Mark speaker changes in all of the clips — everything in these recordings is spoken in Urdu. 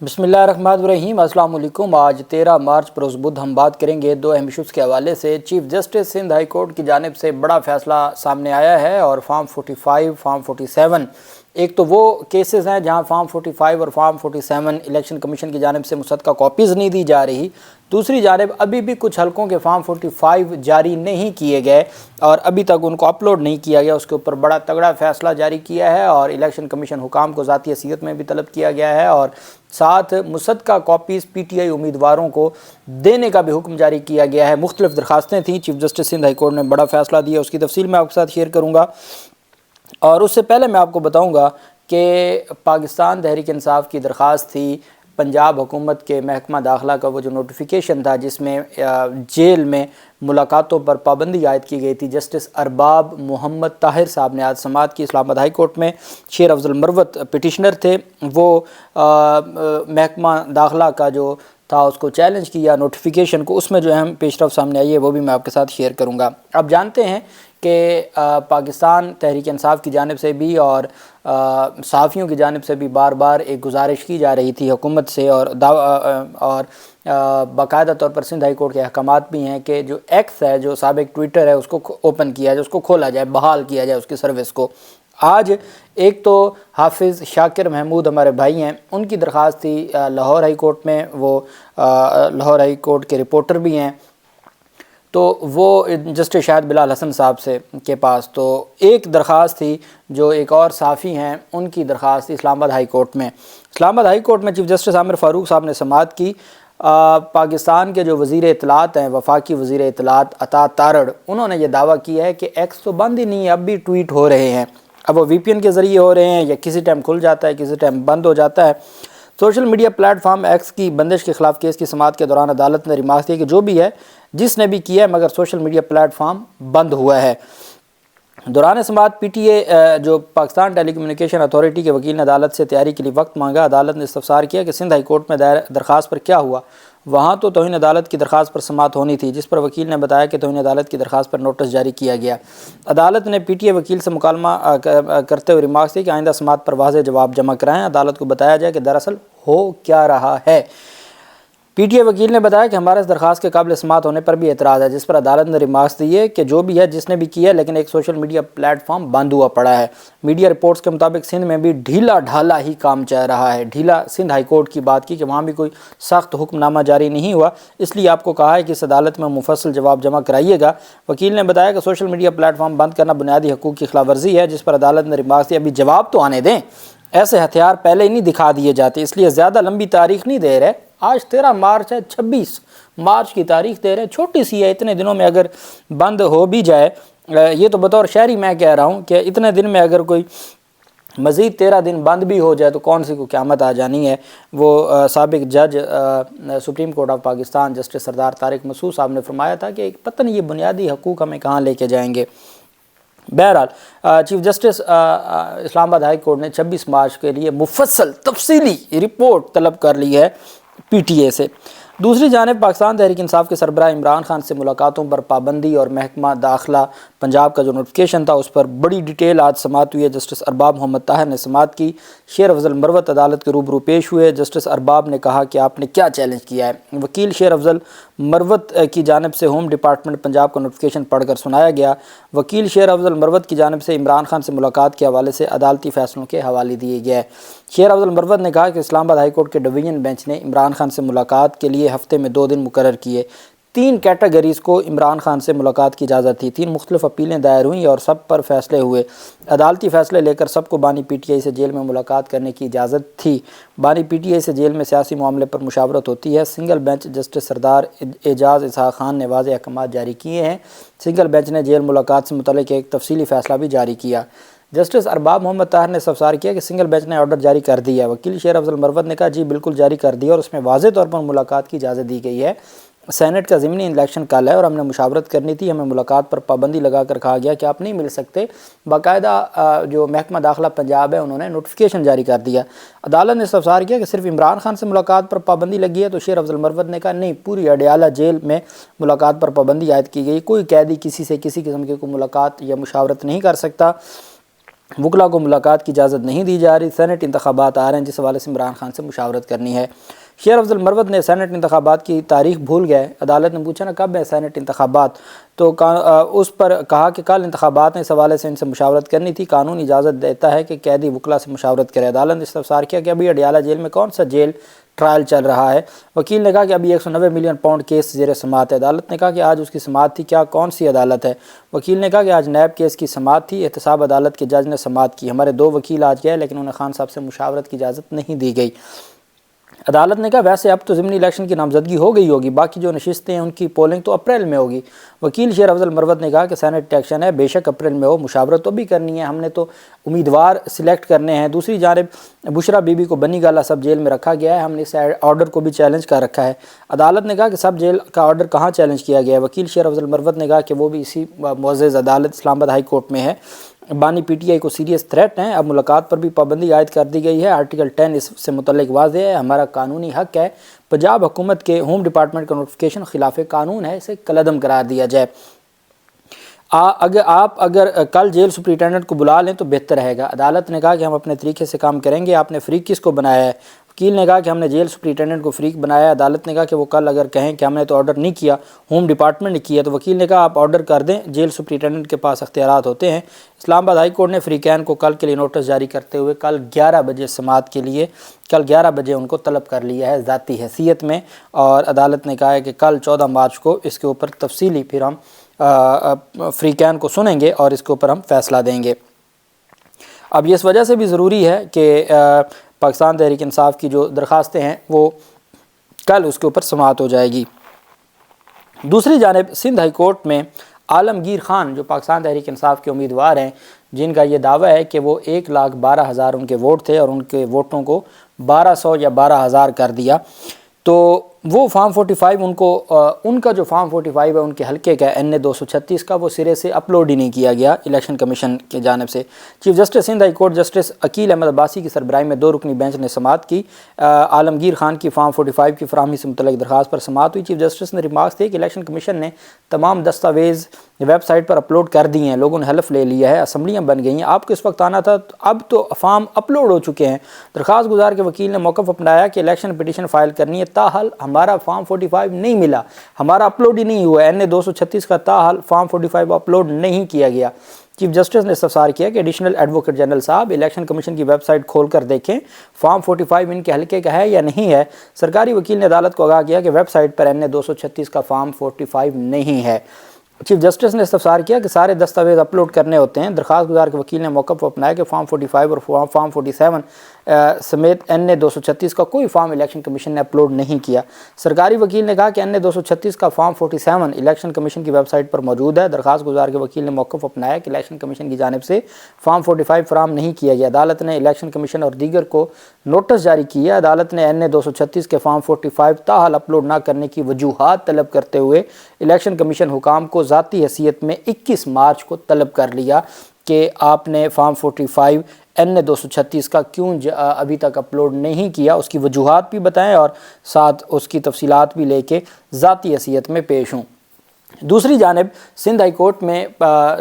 Speaker 1: بسم اللہ الرحمن الرحیم۔ السلام علیکم۔ آج 13 مارچ بروز بدھ ہم بات کریں گے دو اہم ایشوز کے حوالے سے۔ Chief justice Sindh high court کی جانب سے بڑا فیصلہ سامنے آیا ہے اور فارم 45 فارم 47 ایک تو وہ کیسز ہیں جہاں فارم 45 اور فارم 47 الیکشن کمیشن کی جانب سے مصدقہ کاپیز نہیں دی جا رہی، دوسری جانب ابھی بھی کچھ حلقوں کے فارم 45 جاری نہیں کیے گئے اور ابھی تک ان کو اپلوڈ نہیں کیا گیا۔ اس کے اوپر بڑا تگڑا فیصلہ جاری کیا ہے اور الیکشن کمیشن حکام کو ذاتی حیثیت میں بھی طلب کیا گیا ہے اور ساتھ مصدقہ کاپیز پی ٹی آئی امیدواروں کو دینے کا بھی حکم جاری کیا گیا ہے۔ مختلف درخواستیں تھیں، chief justice Sindh high court نے بڑا فیصلہ دیا، اس کی تفصیل میں آپ کے ساتھ شیئر کروں گا۔ اور اس سے پہلے میں آپ کو بتاؤں گا کہ پاکستان تحریک انصاف کی درخواست تھی پنجاب حکومت کے محکمہ داخلہ کا وہ جو نوٹیفیکیشن تھا جس میں جیل میں ملاقاتوں پر پابندی عائد کی گئی تھی۔ جسٹس ارباب محمد طاہر صاحب نے آج سماعت کی اسلام آباد ہائی کورٹ میں۔ شیر افضل مروت پٹیشنر تھے، وہ محکمہ داخلہ کا جو تھا اس کو چیلنج کیا نوٹیفیکیشن کو۔ اس میں جو اہم پیش رفت سامنے آئی ہے وہ بھی میں آپ کے ساتھ شیئر کروں گا۔ آپ جانتے ہیں کہ پاکستان تحریک انصاف کی جانب سے بھی اور صحافیوں کی جانب سے بھی بار بار ایک گزارش کی جا رہی تھی حکومت سے اور باقاعدہ طور پر سندھ ہائی کورٹ کے احکامات بھی ہیں کہ جو ایکس ہے، جو سابق ٹویٹر ہے، اس کو اوپن کیا جائے، اس کو کھولا جائے، بحال کیا جائے اس کی سروس کو۔ آج ایک تو حافظ شاکر محمود ہمارے بھائی ہیں، ان کی درخواست تھی لاہور ہائی کورٹ میں، وہ لاہور ہائی کورٹ کے رپورٹر بھی ہیں، تو وہ جسٹس شاہد بلال حسن صاحب سے کے پاس تو ایک درخواست تھی جو ایک اور صحافی ہیں ان کی درخواست تھی اسلام آباد ہائی کورٹ میں۔ اسلام آباد ہائی کورٹ میں چیف جسٹس عامر فاروق صاحب نے سماعت کی۔ پاکستان کے جو وزیر اطلاعات ہیں، وفاقی وزیر اطلاعات عطا تارڑ، انہوں نے یہ دعویٰ کیا ہے کہ ایکس تو بند ہی نہیں ہے، اب بھی ٹویٹ ہو رہے ہیں، اب وہ وی پی این کے ذریعے ہو رہے ہیں یا کسی ٹائم کھل جاتا ہے، کسی ٹائم بند ہو جاتا ہے۔ Social media plate form x کی بندش کے خلاف کیس کی سماعت کے دوران عدالت نے ریمارک کی کہ جو بھی ہے، جس نے بھی کیا ہے، مگر سوشل میڈیا پلیٹ فارم بند ہوا ہے۔ دوران سماعت پی ٹی اے جو پاکستان ٹیلی کمیونیکیشن اتھارٹی کے وکیل نے عدالت سے تیاری کے لیے وقت مانگا۔ عدالت نے استفسار کیا کہ سندھ ہائی کورٹ میں دائر درخواست پر کیا ہوا، وہاں تو توہین عدالت کی درخواست پر سماعت ہونی تھی، جس پر وکیل نے بتایا کہ توہین عدالت کی درخواست پر نوٹس جاری کیا گیا۔ عدالت نے پی ٹی اے وکیل سے مکالمہ کرتے ہوئے ریمارکس دی کہ آئندہ سماعت پر واضح جواب جمع کرائیں، عدالت کو بتایا جائے کہ دراصل ہو کیا رہا ہے۔ پی ٹی اے وکیل نے بتایا کہ ہمارے اس درخواست کے قابل سماعت ہونے پر بھی اعتراض ہے، جس پر عدالت نے ریمارکس دیے کہ جو بھی ہے، جس نے بھی کیا ہے، لیکن ایک سوشل میڈیا پلیٹ فارم بند ہوا پڑا ہے۔ میڈیا رپورٹس کے مطابق سندھ میں بھی ڈھیلا ڈھالا ہی کام چل رہا ہے۔ ڈھیلا سندھ ہائی کورٹ کی بات کی کہ وہاں بھی کوئی سخت حکم نامہ جاری نہیں ہوا، اس لیے آپ کو کہا ہے کہ اس عدالت میں مفصل جواب جمع کرائیے گا۔ وکیل نے بتایا کہ سوشل میڈیا پلیٹ فارم بند کرنا بنیادی حقوق کی خلاف ورزی ہے، جس پر عدالت نے ریمارکس دیا ابھی جواب تو آنے دیں، ایسے ہتھیار پہلے ہی نہیں دکھا دیے جاتے، اس لیے زیادہ لمبی تاریخ نہیں دے رہے۔ آج 13 مارچ ہے، 26 مارچ کی تاریخ دے رہے ہیں، چھوٹی سی ہے، اتنے دنوں میں اگر بند ہو بھی جائے، یہ تو بطور شہری میں کہہ رہا ہوں کہ اتنے دن میں اگر کوئی مزید 13 دن بند بھی ہو جائے تو کون سی کو قیامت آ جانی ہے۔ وہ سابق جج supreme court of Pakistan justice سردار طارق مسعود صاحب نے فرمایا تھا کہ پتہ نہیں یہ بنیادی حقوق ہمیں کہاں لے کے جائیں گے۔ بہرحال چیف جسٹس اسلام آباد ہائی کورٹ نے 26 مارچ کے لیے مفصل تفصیلی رپورٹ طلب کر لی ہے پی ٹی اے سے۔ دوسری جانب پاکستان تحریک انصاف کے سربراہ عمران خان سے ملاقاتوں پر پابندی اور محکمہ داخلہ پنجاب کا جو نوٹیفیکیشن تھا اس پر بڑی ڈیٹیل آج سماعت ہوئی ہے۔ جسٹس ارباب محمد طاہر نے سماعت کی۔ شیر افضل مروت عدالت کے روبرو پیش ہوئے۔ جسٹس ارباب نے کہا کہ آپ نے کیا چیلنج کیا ہے۔ وکیل شیر افضل مروت کی جانب سے ہوم ڈپارٹمنٹ پنجاب کا نوٹیفیکیشن پڑھ کر سنایا گیا۔ وکیل شیر افضل مروت کی جانب سے عمران خان سے ملاقات کے حوالے سے عدالتی فیصلوں کے حوالے دیے گئے۔ شیر افضل مروت نے کہا کہ اسلام آباد ہائی کورٹ کے ڈویژن بینچ نے عمران خان سے ملاقات کے لیے ہفتے میں 2 دن مقرر کیے۔ 3 کیٹیگریز کو عمران خان سے ملاقات کی اجازت تھی، 3 مختلف اپیلیں دائر ہوئیں اور سب پر فیصلے ہوئے۔ عدالتی فیصلے لے کر سب کو بانی پی ٹی آئی سے جیل میں ملاقات کرنے کی اجازت تھی۔ بانی پی ٹی آئی سے جیل میں سیاسی معاملے پر مشاورت ہوتی ہے۔ سنگل بینچ جسٹس سردار اعجاز اسحاق خان نے واضح احکامات جاری کیے ہیں۔ سنگل بینچ نے جیل ملاقات سے متعلق ایک تفصیلی فیصلہ بھی جاری کیا۔ جسٹس ارباب محمد طاہر نے استفسار کیا کہ سنگل بینچ نے آرڈر جاری کر دیا ہے۔ وکیل شیر افضل مروت نے کہا جی بالکل جاری کر دیا اور اس میں واضح طور پر ملاقات کی اجازت دی گئی ہے۔ سینٹ کا ضمنی الیکشن کل ہے اور ہم نے مشاورت کرنی تھی، ہمیں ملاقات پر پابندی لگا کر کہا گیا کہ آپ نہیں مل سکتے۔ باقاعدہ جو محکمہ داخلہ پنجاب ہے انہوں نے نوٹیفیکیشن جاری کر دیا۔ عدالت نے استفسار کیا کہ صرف عمران خان سے ملاقات پر پابندی لگی ہے، تو شیر افضل مروت نے کہا نہیں، پوری اڈیالہ جیل میں ملاقات پر پابندی عائد کی گئی، کوئی قیدی کسی سے کسی قسم کی کوئی ملاقات یا مشاورت نہیں کر سکتا۔ وکلا کو ملاقات کی اجازت نہیں دی جا رہی، سینٹ انتخابات آ رہے ہیں جس حوالے سے عمران خان سے مشاورت کرنی ہے۔ شیر افضل مروت نے سینٹ انتخابات کی تاریخ بھول گئے، عدالت نے پوچھا نا کب ہے سینٹ انتخابات، تو اس پر کہا کہ کل انتخابات ہیں، اس حوالے سے ان سے مشاورت کرنی تھی، قانون اجازت دیتا ہے کہ قیدی وکلا سے مشاورت کرے۔ عدالت نے استفسار کیا کہ ابھی اڈیالہ جیل میں کون سا جیل ٹرائل چل رہا ہے؟ وکیل نے کہا کہ ابھی 190 ملین پاؤنڈ کیس زیر سماعت ہے۔ عدالت نے کہا کہ آج اس کی سماعت تھی، کیا کون سی عدالت ہے؟ وکیل نے کہا کہ آج نیب کیس کی سماعت تھی، احتساب عدالت کے جج نے سماعت کی، ہمارے 2 وکیل آج گئے لیکن انہیں خان صاحب سے مشاورت کی اجازت نہیں دی گئی۔ عدالت نے کہا ویسے اب تو ضمنی الیکشن کی نامزدگی ہو گئی ہوگی، باقی جو نشستیں ہیں ان کی پولنگ تو اپریل میں ہوگی۔ وکیل شیر افضل مروت نے کہا کہ سینٹ الیکشن ہے، بے شک اپریل میں ہو، مشاورت تو بھی کرنی ہے، ہم نے تو امیدوار سلیکٹ کرنے ہیں۔ دوسری جانب بشرا بی بی کو بنی گالہ سب جیل میں رکھا گیا ہے، ہم نے اس آرڈر کو بھی چیلنج کر رکھا ہے۔ عدالت نے کہا کہ سب جیل کا آرڈر کہاں چیلنج کیا گیا ہے؟ وکیل شیر افضل مروت نے کہا کہ وہ بھی اسی معزز عدالت اسلام آباد ہائی کورٹ میں ہے۔ بانی پی ٹی آئی کو سیریس تھریٹ ہیں، اب ملاقات پر بھی پابندی عائد کر دی گئی ہے۔ آرٹیکل 10 اس سے متعلق واضح ہے، ہمارا قانونی حق ہے، پنجاب حکومت کے ہوم ڈپارٹمنٹ کا نوٹیفیکیشن خلاف قانون ہے، اسے کالعدم قرار دیا جائے۔ اگر کل جیل سپرنٹینڈنٹ کو بلا لیں تو بہتر رہے گا۔ عدالت نے کہا کہ ہم اپنے طریقے سے کام کریں گے، آپ نے فریق کس کو بنایا ہے؟ وکیل نے کہا کہ ہم نے جیل سپرنٹینڈنٹ کو فریق بنایا ہے۔ عدالت نے کہا کہ وہ کل اگر کہیں کہ ہم نے تو آرڈر نہیں کیا، ہوم ڈپارٹمنٹ نے کیا، تو وکیل نے کہا آپ آرڈر کر دیں، جیل سپرنٹینڈنٹ کے پاس اختیارات ہوتے ہیں۔ اسلام آباد ہائی کورٹ نے فریقین کو کل کے لیے نوٹس جاری کرتے ہوئے کل 11 بجے سماعت کے لیے کل 11 بجے ان کو طلب کر لیا ہے ذاتی حیثیت میں، اور عدالت نے کہا ہے کہ کل 14 مارچ کو اس کے اوپر تفصیلی پھر ہم فریقین کو سنیں گے اور اس کے اوپر ہم فیصلہ دیں گے۔ اب یہ اس وجہ سے بھی ضروری ہے کہ پاکستان تحریک انصاف کی جو درخواستیں ہیں وہ کل اس کے اوپر سماعت ہو جائے گی۔ دوسری جانب سندھ ہائی کورٹ میں عالمگیر خان جو پاکستان تحریک انصاف کے امیدوار ہیں، جن کا یہ دعویٰ ہے کہ وہ 1,12,000 ان کے ووٹ تھے اور ان کے ووٹوں کو 1,200 یا 12,000 کر دیا، تو وہ فارم 45 ان کا جو فارم 45 ہے ان کے حلقے کا NA 236 کا، وہ سرے سے اپلوڈ ہی نہیں کیا گیا الیکشن کمیشن کی جانب سے۔ Chief justice Sindh high court justice Aqeel Ahmed Abbasi کی سربراہی میں 2 رکنی بینچ نے سماعت کی۔ عالمگیر خان کی فارم 45 کی فراہمی سے متعلق درخواست پر سماعت ہوئی۔ چیف جسٹس نے ریمارکس دیے کہ الیکشن کمیشن نے تمام دستاویز ویب سائٹ پر اپلوڈ کر دیے ہیں، لوگوں نے حلف لے لیا ہے، اسمبلیاں بن گئی ہیں، آپ کو اس وقت آنا تھا، اب تو فارم اپلوڈ ہو چکے ہیں۔ درخواست گزار کے وکیل نے موقف اپنایا کہ الیکشن پٹیشن فائل کرنی ہے، تاحال ہمارا فارم 45 نہیں ملا، ہمارا اپلوڈ ہی نہیں ہوا، NA 236 کا تاحال فارم 45 اپلوڈ نہیں کیا گیا۔ چیف جسٹس نے استفسار کیا کہ ایڈیشنل ایڈوکیٹ جنرل صاحب الیکشن کمیشن کی ویب سائٹ کھول کر دیکھیں فارم 45 ان کے حلقے کا ہے یا نہیں ہے۔ سرکاری وکیل نے عدالت کو آگاہ کیا کہ ویب سائٹ پر NA 236 کا فارم 45 نہیں ہے۔ چیف جسٹس نے استفسار کیا کہ سارے دستاویز اپلوڈ کرنے ہوتے ہیں۔ درخواست گزار کے وکیل نے موقف اپنایا کہ فارم 45 اور فارم 47 سمیت NA 236 کا کوئی فارم الیکشن کمیشن نے اپلوڈ نہیں کیا۔ سرکاری وکیل نے کہا کہ NA 236 کا فارم 47 الیکشن کمیشن کی ویب سائٹ پر موجود ہے۔ درخواست گزار کے وکیل نے موقف اپنایا کہ الیکشن کمیشن کی جانب سے فارم 45 فراہم نہیں کیا گیا۔ عدالت نے الیکشن کمیشن اور دیگر کو نوٹس جاری کیا۔ عدالت نے NA 236 کے فارم 45 تاحال اپلوڈ نہ کرنے کی وجوہات طلب کرتے ہوئے الیکشن کمیشن حکام کو ذاتی حیثیت میں 21 مارچ کو طلب کر لیا کہ آپ نے فارم 45 NA 236 کا کیوں ابھی تک اپلوڈ نہیں کیا، اس کی وجوہات بھی بتائیں اور ساتھ اس کی تفصیلات بھی لے کے ذاتی حیثیت میں پیش ہوں۔ دوسری جانب سندھ ہائی کورٹ میں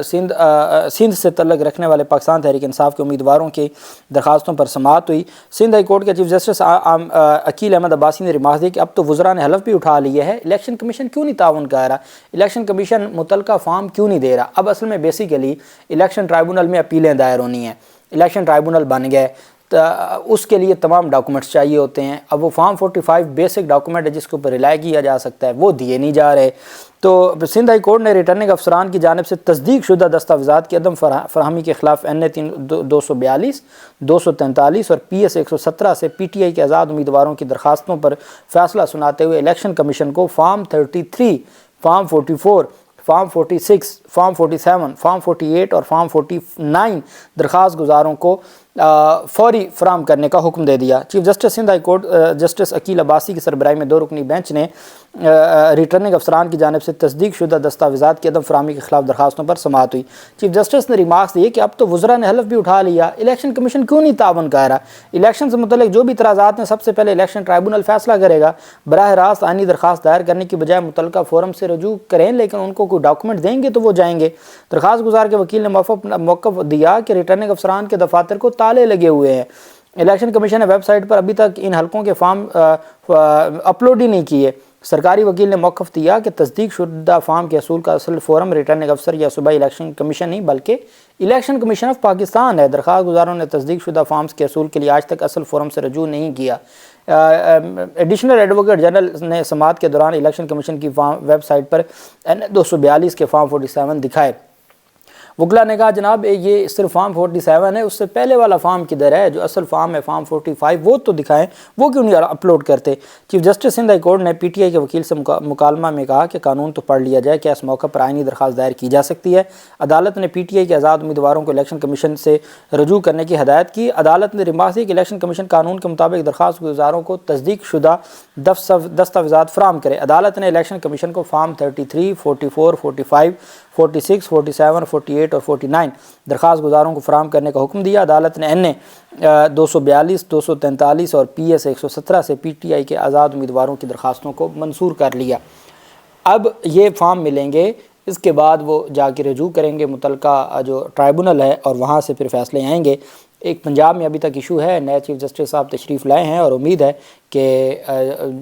Speaker 1: سندھ سے تعلق رکھنے والے پاکستان تحریک انصاف کے امیدواروں کی درخواستوں پر سماعت ہوئی۔ سندھ ہائی کورٹ کے چیف جسٹس عقیل احمد عباسی نے ریمارک دی کہ اب تو وزراء نے حلف بھی اٹھا لیا ہے، الیکشن کمیشن کیوں نہیں تعاون کر رہا، الیکشن کمیشن متعلقہ فارم کیوں نہیں دے رہا۔ اب اصل میں بیسیکلی الیکشن ٹرائبونل میں اپیلیں دائر ہونی ہیں، الیکشن ٹرائبونل بن گئے، اس کے لیے تمام ڈاکومنٹس چاہیے ہوتے ہیں۔ اب وہ فارم 45 بیسک ڈاکومنٹ ہے جس کے اوپر ریلائی کیا جا سکتا ہے، وہ دیے نہیں جا رہے۔ تو سندھ ہائی کورٹ نے ریٹرننگ افسران کی جانب سے تصدیق شدہ دستاویزات کی عدم فراہمی کے خلاف NA 242 243 اور PS 117 سے PTI کے آزاد امیدواروں کی درخواستوں پر فیصلہ سناتے ہوئے الیکشن کمیشن کو form 33 form 44 form 46 form 47 form 48 اور فارم 49 درخواست گزاروں کو فوری فراہم کرنے کا حکم دے دیا۔ Chief justice Sindh high court justice Aqeel Abbasi کی سربراہی میں 2 رکنی بینچ نے ریٹرننگ افسران کی جانب سے تصدیق شدہ دستاویزات کی عدم فراہمی کے خلاف درخواستوں پر سماعت ہوئی۔ چیف جسٹس نے ریمارکس دیے کہ اب تو وزراء نے حلف بھی اٹھا لیا، الیکشن کمیشن کیوں نہیں تعاون کر رہا؟ الیکشن سے متعلق جو بھی اعتراضات ہیں سب سے پہلے الیکشن ٹرائبونل فیصلہ کرے گا۔ براہ راست آئینی درخواست دائر کرنے کی بجائے متعلقہ فورم سے رجوع کریں، لیکن ان کو کوئی ڈاکومنٹ دیں گے تو وہ جائیں گے۔ درخواست گزار کے وکیل نے موقف دیا کہ ریٹرننگ افسران کے دفاتر کو تالے لگے ہوئے ہیں۔ الیکشن کمیشن نے ویب سائٹ پر ابھی تک ان حلقوں کے فارم اپلوڈ ہی نہیں کیے۔ سرکاری وکیل نے موقف دیا کہ تصدیق شدہ فارم کے حصول کا اصل فورم ریٹرننگ افسر یا صوبائی الیکشن کمیشن نہیں بلکہ الیکشن کمیشن آف پاکستان ہے۔ درخواست گزاروں نے تصدیق شدہ فارمز کے حصول کے لیے آج تک اصل فورم سے رجوع نہیں کیا۔ ایڈیشنل ایڈوکیٹ جنرل نے سماعت کے دوران الیکشن کمیشن کی ویب سائٹ پر N242 کے فارم 47 دکھائے۔ وکلا نے کہا جناب یہ صرف فارم 47 ہے، اس سے پہلے والا فارم کدھر ہے؟ جو اصل فارم ہے فارم 45 وہ تو دکھائیں، وہ کیوں نہیں اپلوڈ کرتے؟ Chief justice Sindh high court نے پی ٹی آئی کے وکیل سے مکالمہ میں کہا کہ قانون تو پڑھ لیا جائے، کیا اس موقع پر آئینی درخواست دائر کی جا سکتی ہے؟ عدالت نے پی ٹی آئی کے آزاد امیدواروں کو الیکشن کمیشن سے رجوع کرنے کی ہدایت کی۔ عدالت نے ریمارک دی کہ الیکشن کمیشن قانون کے مطابق درخواست گزاروں کو تصدیق شدہ دستاویزات فراہم کرے۔ عدالت نے الیکشن کمیشن کو فارم 33، 44، 45، 46، 47، 48 اور 49 درخواست گزاروں کو فراہم کرنے کا حکم دیا۔ عدالت نے NA 242، 243 اور PS 117 سے پی ٹی آئی کے آزاد امیدواروں کی درخواستوں کو منظور کر لیا۔ اب یہ فارم ملیں گے، اس کے بعد وہ جا کے رجوع کریں گے متعلقہ جو ٹرائبونل ہے اور وہاں سے پھر فیصلے آئیں گے۔ ایک پنجاب میں ابھی تک ایشو ہے، نئے چیف جسٹس صاحب تشریف لائے ہیں اور امید ہے کہ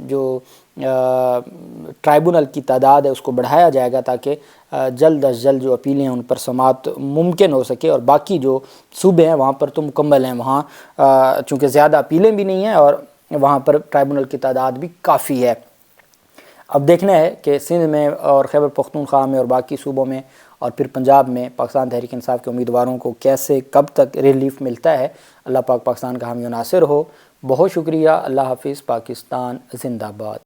Speaker 1: جو ٹرائبونل کی تعداد ہے اس کو بڑھایا جائے گا تاکہ جلد از جلد جو اپیلیں ہیں ان پر سماعت ممکن ہو سکے، اور باقی جو صوبے ہیں وہاں پر تو مکمل ہیں، وہاں چونکہ زیادہ اپیلیں بھی نہیں ہیں اور وہاں پر ٹرائبونل کی تعداد بھی کافی ہے۔ اب دیکھنا ہے کہ سندھ میں اور خیبر پختونخوا میں اور باقی صوبوں میں اور پھر پنجاب میں پاکستان تحریک انصاف کے امیدواروں کو کیسے کب تک ریلیف ملتا ہے۔ اللہ پاک پاکستان کا حامی و ناصر ہو۔ بہت شکریہ۔ اللہ حافظ۔ پاکستان زندہ باد۔